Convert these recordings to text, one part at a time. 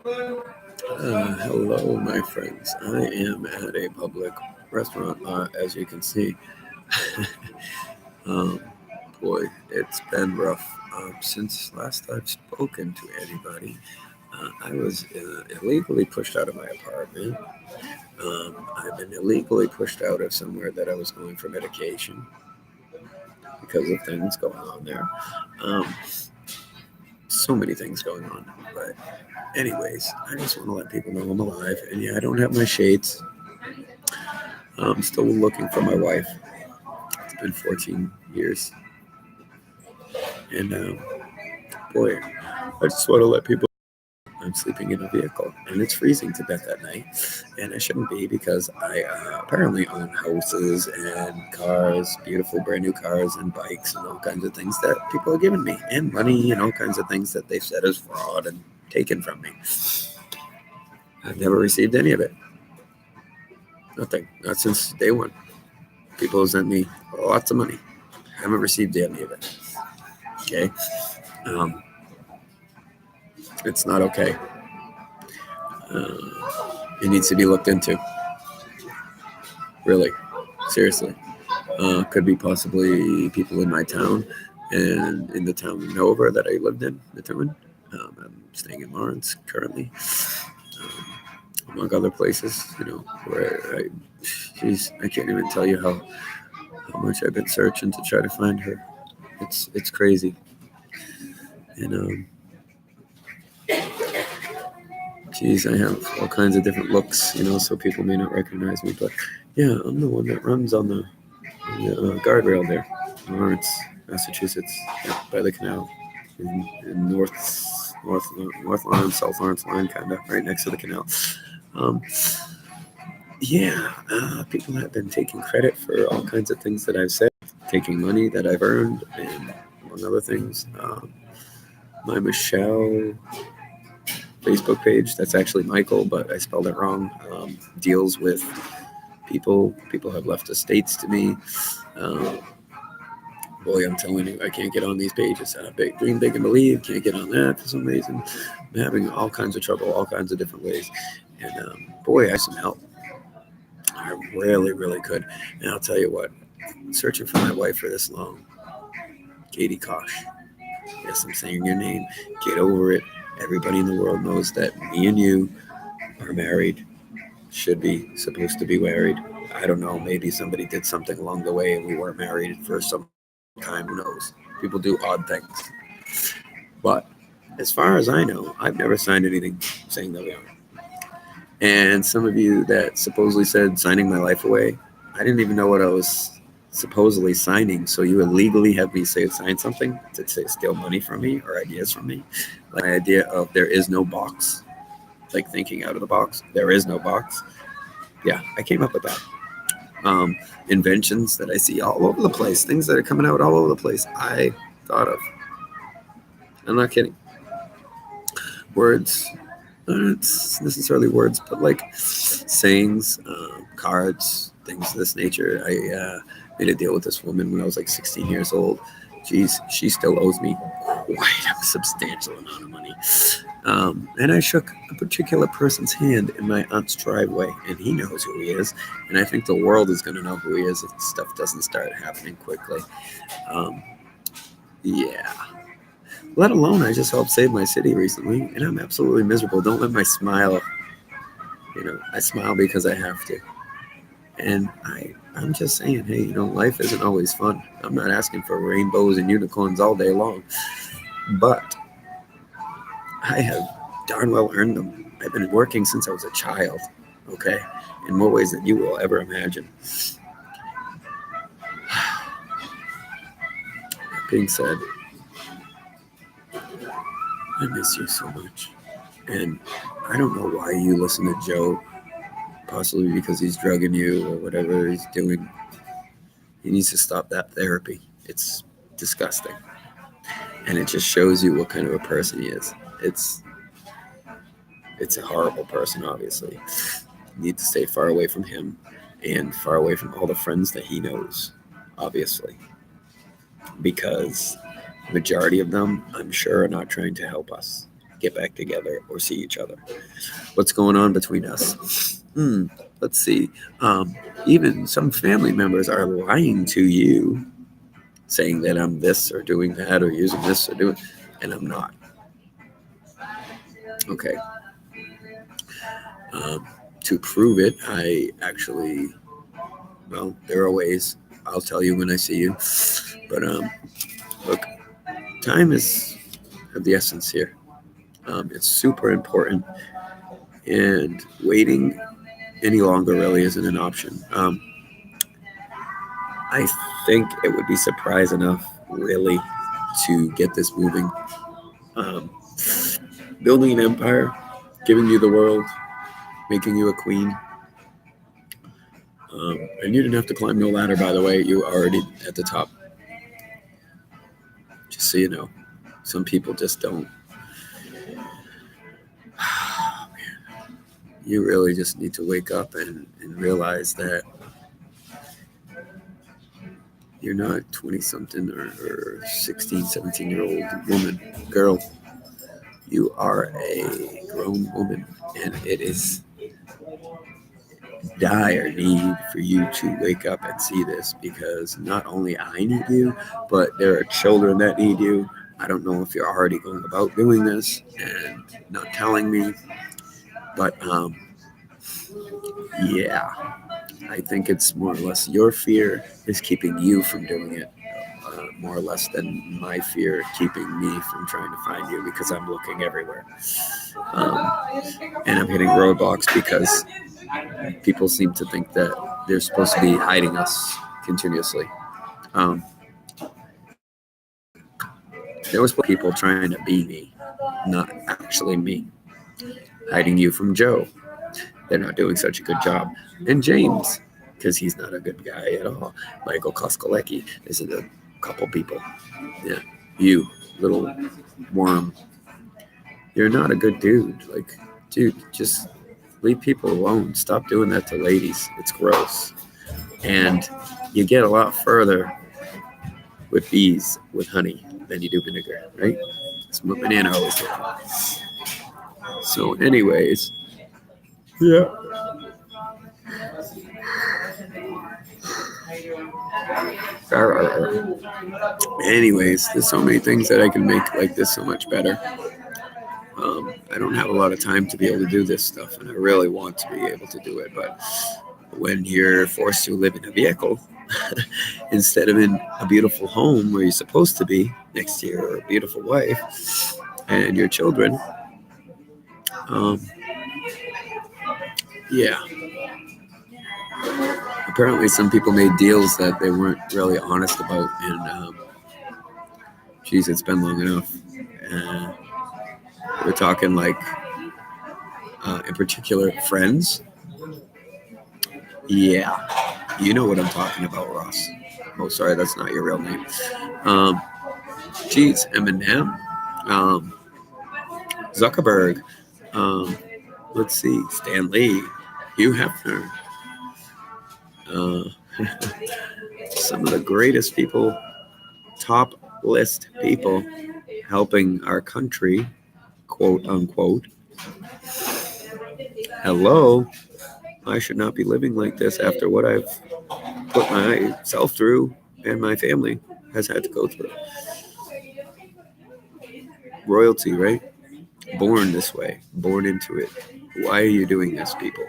Hello, my friends. I am at a public restaurant, as you can see. um, Boy, it's been rough. Since last I've spoken to anybody, I was illegally pushed out of my apartment. I've been illegally pushed out of somewhere that I was going for medication because of things going on there. Um, so many things going on. But, anyways, I just want to let people know I'm alive. And yeah, I don't have my shades. I'm still looking for my wife. It's been 14 years. And boy, I just want to let people know I'm sleeping in a vehicle. And it's freezing to death at night. And I shouldn't be because I apparently own houses and cars, beautiful brand new cars and bikes and all kinds of things that people are giving me. And money and all kinds of things that they've said is fraud and taken from me. I've never received any of it. Nothing. Not since day one. People have sent me lots of money. Haven't received any of it. Okay. Um, it's not okay. Uh, it needs to be looked into. Really. Seriously. Could be possibly people in my town and in the town of Nova that I lived in, the town. I'm staying in Lawrence currently, among other places, where geez, I can't even tell you how much I've been searching to try to find her. It's crazy. And geez, I have all kinds of different looks, so people may not recognize me. But yeah, I'm the one that runs on the guardrail there, in Lawrence, Massachusetts, by the canal, in North Lawrence, South Lawrence line, kind of right next to the canal. Um, yeah, people have been taking credit for all kinds of things that I've said, taking money that I've earned, and among other things. My Michelle Facebook page, that's actually Michael, but I spelled it wrong, deals with people. People have left estates to me. Um, Boy, I'm telling you, I can't get on these pages. Dream Big and Believe, can't get on that for some reason. I'm having all kinds of trouble, all kinds of different ways. And boy, I have some help. I really, really could. And I'll tell you what, searching for my wife for this long, Katie Kosh. Yes, I'm saying your name. Get over it. Everybody in the world knows that me and you are married, should be supposed to be married. I don't know. Maybe somebody did something along the way and we weren't married for some time. Who knows? People do odd things. But as far as I know, I've never signed anything saying that we are. And some of you that supposedly said signing my life away, I didn't even know what I was supposedly signing. So you illegally have me sign something to say steal money from me or ideas from me. Like my idea of there is no box, like thinking out of the box. There is no box. Yeah, I came up with that. Um, Inventions that I see all over the place, things that are coming out all over the place. I thought of. I'm not kidding. Words, not necessarily words, but like sayings, cards, things of this nature. I made a deal with this woman when I was like 16 years old. Geez, she still owes me quite a substantial amount of money. And I shook a particular person's hand in my aunt's driveway, and he knows who he is. And I think the world is going to know who he is if stuff doesn't start happening quickly. Um, yeah. Let alone, I just helped save my city recently, and I'm absolutely miserable. Don't let my smile, I smile because I have to. And I'm just saying, hey, life isn't always fun. I'm not asking for rainbows and unicorns all day long, but I have darn well earned them. I've been working since I was a child, okay, in more ways than you will ever imagine. That being said, I miss you so much. And I don't know why you listen to Joe, possibly because he's drugging you or whatever he's doing. He needs to stop that therapy. It's disgusting. And it just shows you what kind of a person he is. It's a horrible person, obviously. You need to stay far away from him and far away from all the friends that he knows, obviously. Because the majority of them, I'm sure, are not trying to help us get back together or see each other. What's going on between us? Let's see. Even some family members are lying to you, saying that I'm this or doing that or using this or doing, and I'm not. Okay. To prove it, I actually, well, there are ways. I'll tell you when I see you. But look, time is of the essence here. It's super important, and waiting any longer really isn't an option. I think it would be surprise enough, really, to get this moving. Um, Building an empire, giving you the world, making you a queen. And you didn't have to climb no ladder, by the way. You were already at the top. Just so you know, some people just don't. You really just need to wake up and realize that you're not 20-something or 16, 17-year-old woman, girl. You are a grown woman, and it is dire need for you to wake up and see this, because not only I need you, but there are children that need you. I don't know if you're already going about doing this and not telling me, but yeah, I think it's more or less your fear is keeping you from doing it, more or less than my fear keeping me from trying to find you, because I'm looking everywhere. And I'm hitting roadblocks because people seem to think that they're supposed to be hiding us continuously. There was people trying to be me, not actually me, hiding you from Joe. They're not doing such a good job. And James, because he's not a good guy at all. Michael Koskolecki is a couple people. Yeah, you, little worm. You're not a good dude. Like, dude, just leave people alone. Stop doing that to ladies. It's gross. And you get a lot further with bees, with honey, than you do vinegar, right? That's what Banana always did. So, anyways, yeah. Anyways, there's so many things that I can make like this so much better. I don't have a lot of time to be able to do this stuff, and I really want to be able to do it. But when you're forced to live in a vehicle instead of in a beautiful home where you're supposed to be next to your beautiful wife and your children, yeah. Apparently, some people made deals that they weren't really honest about, and geez, it's been long enough. We're talking like, in particular, friends. Yeah, you know what I'm talking about, Ross. Oh, sorry, that's not your real name. Geez, Eminem, Zuckerberg. Let's see, Stan Lee, Hugh Hefner. Some of the greatest people, top list people helping our country, quote unquote. Hello, I should not be living like this after what I've put myself through and my family has had to go through. Royalty, right? Born this way, born into it. Why are you doing this, people?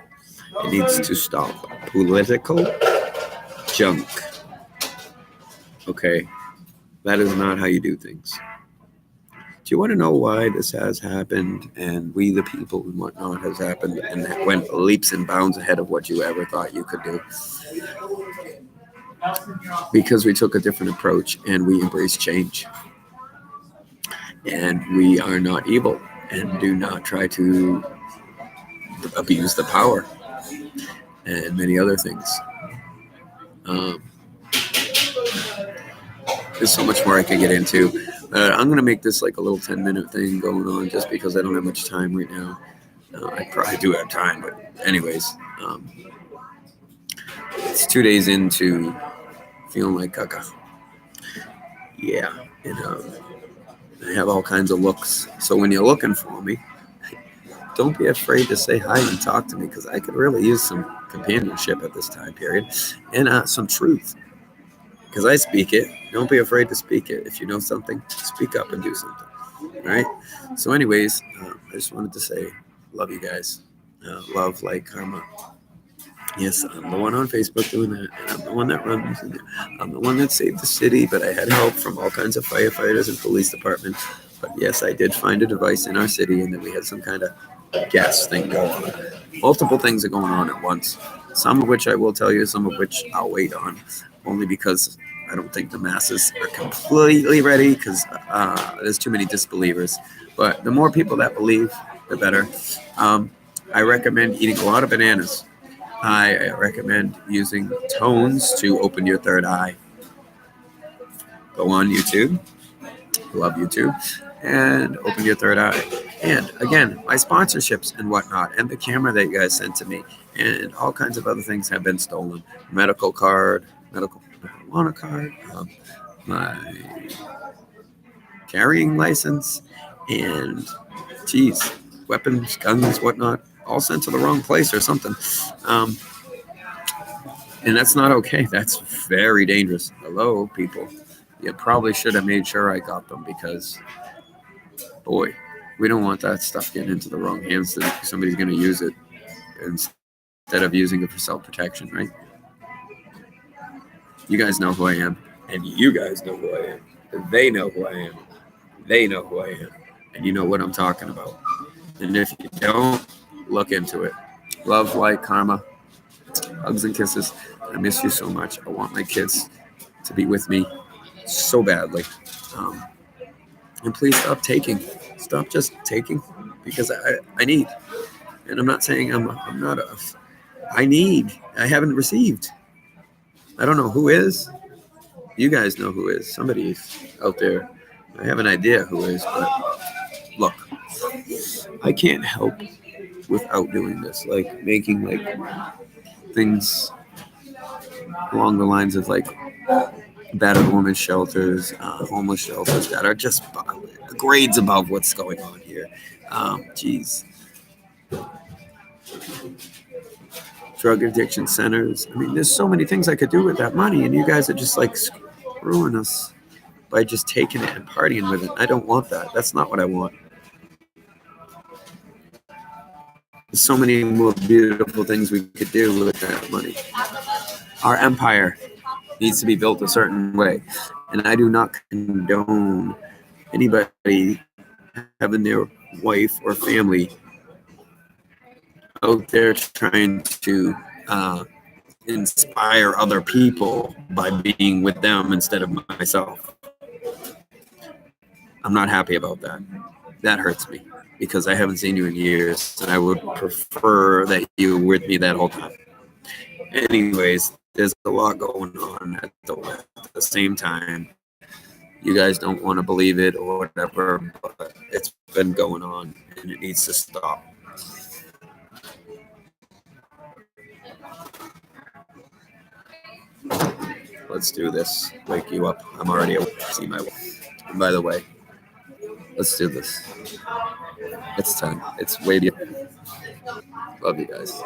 It needs to stop. Political junk. Okay, that is not how you do things. Do you want to know why this has happened, and we the people and whatnot has happened, and that went leaps and bounds ahead of what you ever thought you could do? Because we took a different approach and we embraced change. And we are not evil and do not try to abuse the power and many other things. There's so much more I could get into. I'm going to make this like a little 10-minute thing going on just because I don't have much time right now. I probably do have time, but anyways, it's 2 days into feeling like caca. Yeah, and I have all kinds of looks. So when you're looking for me, don't be afraid to say hi and talk to me, because I could really use some companionship at this time period, and some truth, because I speak it. Don't be afraid to speak it. If you know something, speak up and do something. All right. So, anyways, I just wanted to say, love you guys. Love like karma. Yes, I'm the one on Facebook doing that, and I'm the one that runs. And I'm the one that saved the city, but I had help from all kinds of firefighters and police departments. But yes, I did find a device in our city, and then we had some kind of gas thing going on. Multiple things are going on at once. Some of which I will tell you, some of which I'll wait on, only because I don't think the masses are completely ready, because there's too many disbelievers. But the more people that believe, the better. I recommend eating a lot of bananas. I recommend using tones to open your third eye. Go on YouTube. Love YouTube. And open your third eye. And again, my sponsorships and whatnot, and the camera that you guys sent to me, and all kinds of other things have been stolen. Medical card, medical marijuana card, my carrying license, and geez, weapons, guns, whatnot, all sent to the wrong place or something. And that's not okay. That's very dangerous. Hello, people. You probably should have made sure I got them, because, boy, we don't want that stuff getting into the wrong hands. That somebody's going to use it instead of using it for self-protection, right? You guys know who I am, and you guys know who I am. And they know who I am. They know who I am, and you know what I'm talking about. And if you don't, look into it. Love, light, karma, hugs and kisses. I miss you so much. I want my kids to be with me so badly. And please stop taking. Stop just taking, because I need. And I'm not saying I'm not a. I need. I haven't received. I don't know who is. You guys know who is. Somebody's out there. I have an idea who is, but look, I can't help without doing this. Like making like things along the lines of like battered women shelters, homeless shelters that are just grades above what's going on here. Geez. Drug addiction centers. I mean, there's so many things I could do with that money, and you guys are just like screwing us by just taking it and partying with it. I don't want that. That's not what I want. There's so many more beautiful things we could do with that money. Our empire needs to be built a certain way, and I do not condone anybody having their wife or family out there trying to inspire other people by being with them instead of myself. I'm not happy about that. That hurts me, because I haven't seen you in years, and I would prefer that you were with me that whole time. Anyways, there's a lot going on at the same time. You guys don't want to believe it or whatever, but it's been going on, and it needs to stop. Let's do this. Wake you up. I'm already awake. See my wife. And by the way, let's do this. It's time. It's way beyond. Love you guys.